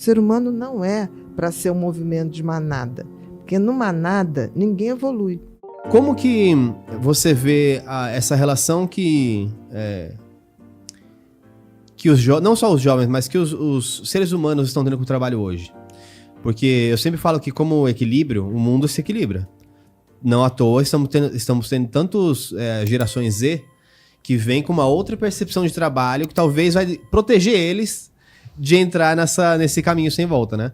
ser humano não é para ser um movimento de manada. Porque no manada, ninguém evolui. Como que você vê essa relação que não só os jovens, mas que os seres humanos estão tendo com o trabalho hoje? Porque eu sempre falo que como equilíbrio, o mundo se equilibra. Não à toa estamos tendo tantas gerações Z que vem com uma outra percepção de trabalho que talvez vai proteger eles de entrar nesse caminho sem volta, né?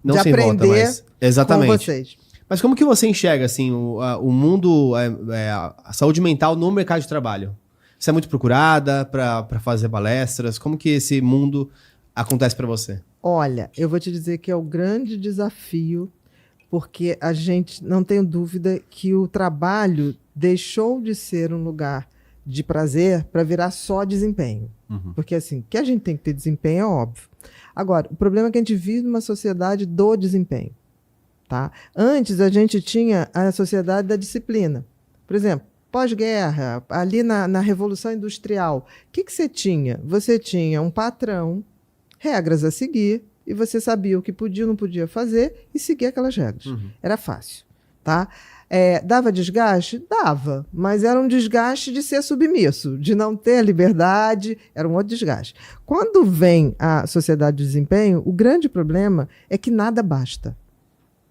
Não de sem volta, mas... Exatamente. Com vocês. Mas como que você enxerga, assim, o mundo, a saúde mental no mercado de trabalho? Você é muito procurada para fazer palestras? Como que esse mundo acontece para você? Olha, eu vou te dizer que é o grande desafio, porque a gente não tem dúvida que o trabalho deixou de ser um lugar de prazer para virar só desempenho. Uhum. Porque assim, que a gente tem que ter desempenho é óbvio. Agora, o problema é que a gente vive numa sociedade do desempenho. Tá? Antes a gente tinha a sociedade da disciplina. Por exemplo, pós-guerra, ali na Revolução Industrial, o que você tinha? Você tinha um patrão, regras a seguir, e você sabia o que podia ou não podia fazer e seguir aquelas regras. Uhum. Era fácil. Tá? Dava desgaste? Dava, mas era um desgaste de ser submisso, de não ter liberdade, era um outro desgaste. Quando vem a sociedade do desempenho, o grande problema é que nada basta.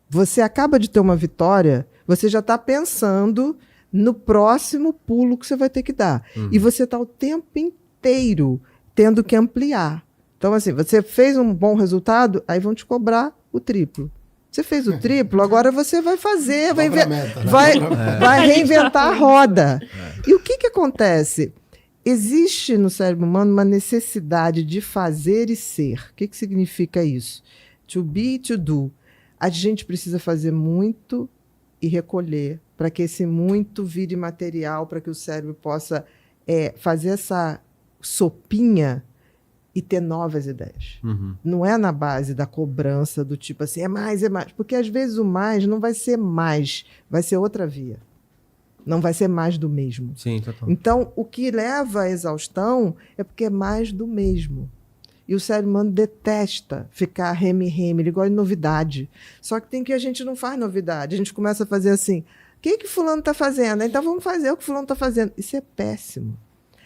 Você acaba de ter uma vitória, você já está pensando no próximo pulo que você vai ter que dar. Uhum. E você está o tempo inteiro tendo que ampliar. Então, assim, você fez um bom resultado, aí vão te cobrar o triplo. Você fez o triplo, agora você vai fazer, vai reinventar a roda. E o que acontece? Existe no cérebro humano uma necessidade de fazer e ser. O que significa isso? To be, to do. A gente precisa fazer muito e recolher para que esse muito vire material, para que o cérebro possa fazer essa sopinha e ter novas ideias. Uhum. Não é na base da cobrança do tipo assim, é mais. Porque às vezes o mais não vai ser mais, vai ser outra via. Não vai ser mais do mesmo. Sim, total. Então, o que leva à exaustão é porque é mais do mesmo. E o cérebro humano detesta ficar reme-reme, ele gosta de novidade. Só que a gente não faz novidade. A gente começa a fazer assim, o que fulano está fazendo? Então vamos fazer o que fulano está fazendo. Isso é péssimo.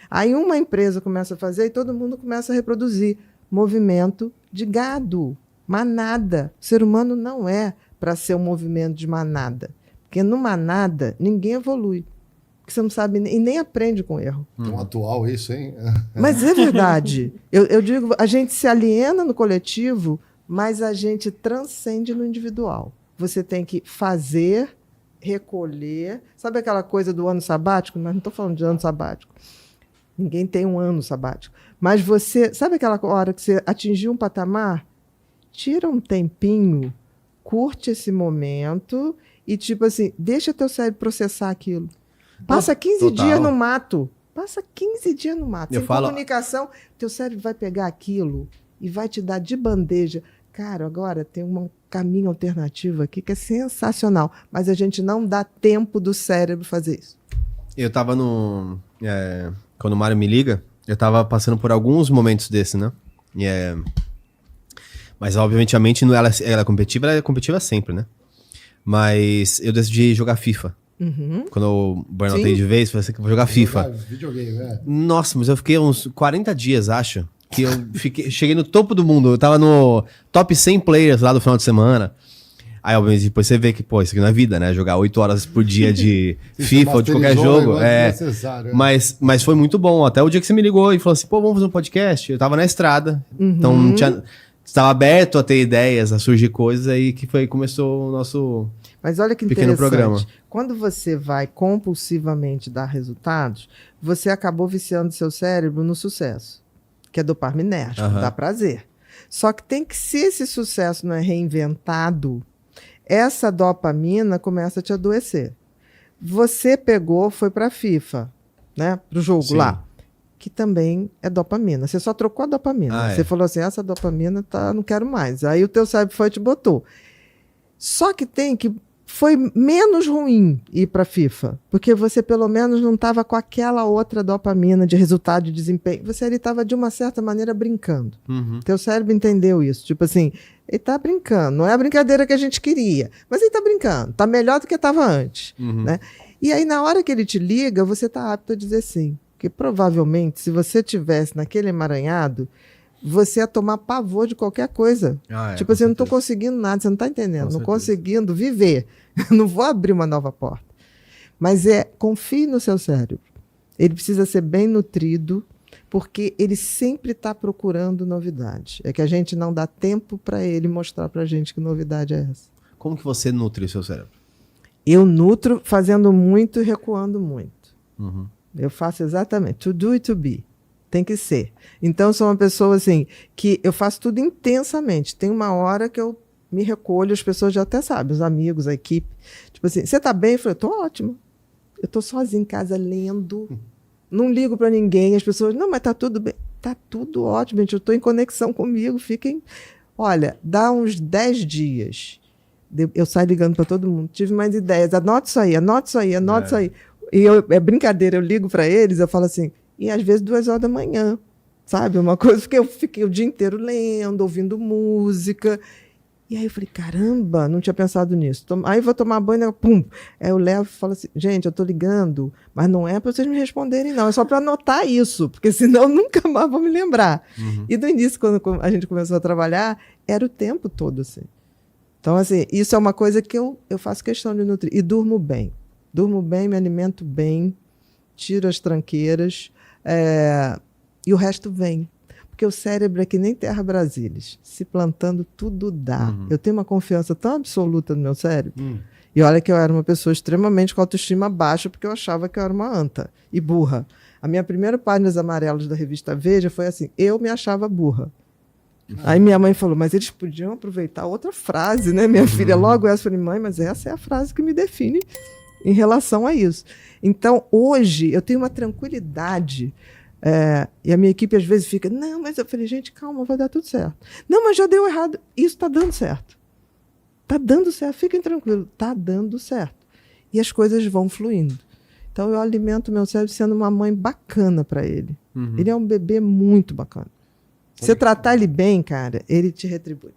Aí uma empresa começa a fazer e todo mundo começa a reproduzir. Movimento de gado, manada. O ser humano não é para ser um movimento de manada. Porque no manada, ninguém evolui. Porque você não sabe e nem aprende com erro. Tão atual isso, hein? Mas é verdade. Eu digo, a gente se aliena no coletivo, mas a gente transcende no individual. Você tem que fazer, recolher. Sabe aquela coisa do ano sabático? Mas não estou falando de ano sabático. Ninguém tem um ano sabático. Mas você... Sabe aquela hora que você atingiu um patamar? Tira um tempinho, curte esse momento e, tipo assim, deixa teu cérebro processar aquilo. Passa 15 dias no mato. Passa 15 dias no mato. Sem comunicação, teu cérebro vai pegar aquilo e vai te dar de bandeja. Cara, agora tem um caminho alternativo aqui que é sensacional. Mas a gente não dá tempo do cérebro fazer isso. Eu tava quando o Mário me liga, eu tava passando por alguns momentos desse, né? Mas, obviamente, a mente, ela é competitiva sempre, né? Mas eu decidi jogar FIFA. Uhum. Quando eu burnoutei de vez, falei assim, que eu vou jogar FIFA. Videogame, né? Nossa, mas eu fiquei uns 40 dias, acho, que eu cheguei no topo do mundo. Eu tava no top 100 players lá do final de semana. Aí, obviamente, depois você vê que, pô, isso aqui não é vida, né? Jogar 8 horas por dia de FIFA ou de qualquer jogo. Mas foi muito bom. Até o dia que você me ligou e falou assim, pô, vamos fazer um podcast. Eu tava na estrada, então não tinha... Estava aberto a ter ideias, a surgir coisas, aí que começou o nosso Mas olha que pequeno interessante. programa. Quando você vai compulsivamente dar resultados, você acabou viciando seu cérebro no sucesso, que é dopaminérgico, dá prazer. Só que se esse sucesso não é reinventado, essa dopamina começa a te adoecer. Você foi para a FIFA, né? Para o jogo lá, que também é dopamina. Você só trocou a dopamina. Você falou assim, essa dopamina não quero mais. Aí o teu cérebro foi e te botou. Só que foi menos ruim ir para a FIFA, porque você pelo menos não estava com aquela outra dopamina de resultado de desempenho. Você ali estava, de uma certa maneira, brincando. Teu cérebro entendeu isso. Tipo assim, Ele tá brincando. Não é a brincadeira que a gente queria, mas ele tá brincando. Tá melhor do que estava antes, né? E aí, na hora que ele te liga, você tá apto a dizer sim. Porque provavelmente, se você tivesse naquele emaranhado, você ia tomar pavor de qualquer coisa. Tipo assim, eu não tô conseguindo nada, você não tá entendendo. Não conseguindo viver. Não vou abrir uma nova porta. Mas confie no seu cérebro. Ele precisa ser bem nutrido, porque ele sempre está procurando novidade. É que a gente não dá tempo para ele mostrar para a gente que novidade é essa. Como que você nutre o seu cérebro? Eu nutro fazendo muito e recuando muito. Eu faço exatamente. To do e to be. Tem que ser. Então, eu sou uma pessoa assim, que eu faço tudo intensamente. Tem uma hora que eu me recolho, as pessoas já até sabem, os amigos, a equipe. Tipo assim, você tá bem? Eu falei, tô ótimo. Eu tô sozinha em casa lendo, não ligo para ninguém. As pessoas, não, mas tá tudo bem. Tá tudo ótimo, gente. Eu tô em conexão comigo. Fiquem. Olha, dá uns 10 dias. Eu saio ligando para todo mundo. Tive mais ideias. Anote isso aí, anote isso aí, anote isso aí. E é brincadeira, eu ligo para eles, eu falo assim, e às vezes 2 horas da manhã, sabe? Uma coisa, porque eu fiquei o dia inteiro lendo, ouvindo música. E aí eu falei, caramba, não tinha pensado nisso. Aí vou tomar banho, pum. Aí eu levo e falo assim, gente, eu tô ligando, mas não é para vocês me responderem, não. É só para anotar isso, porque senão eu nunca mais vou me lembrar. E do início, quando a gente começou a trabalhar, era o tempo todo assim. Então, assim, isso é uma coisa que eu faço questão de nutrir. E durmo bem. Durmo bem, me alimento bem, tiro as tranqueiras, e o resto vem. Porque o cérebro é que nem Terra Brasília. Se plantando, tudo dá. Eu tenho uma confiança tão absoluta no meu cérebro. E olha que eu era uma pessoa extremamente com autoestima baixa, porque eu achava que eu era uma anta e burra. A minha primeira página dos amarelos da revista Veja foi assim, eu me achava burra. Aí minha mãe falou, mas eles podiam aproveitar outra frase, né? Minha filha, logo essa, eu falei, mãe, mas essa é a frase que me define em relação a isso. Então, hoje, eu tenho uma tranquilidade, e a minha equipe às vezes fica, não, mas eu falei, gente, calma, vai dar tudo certo. Não, mas já deu errado. Isso está dando certo. Está dando certo, fiquem tranquilos, está dando certo. E as coisas vão fluindo. Então, eu alimento meu cérebro sendo uma mãe bacana para ele. Ele é um bebê muito bacana. Se você tratar ele bem, cara, ele te retribui.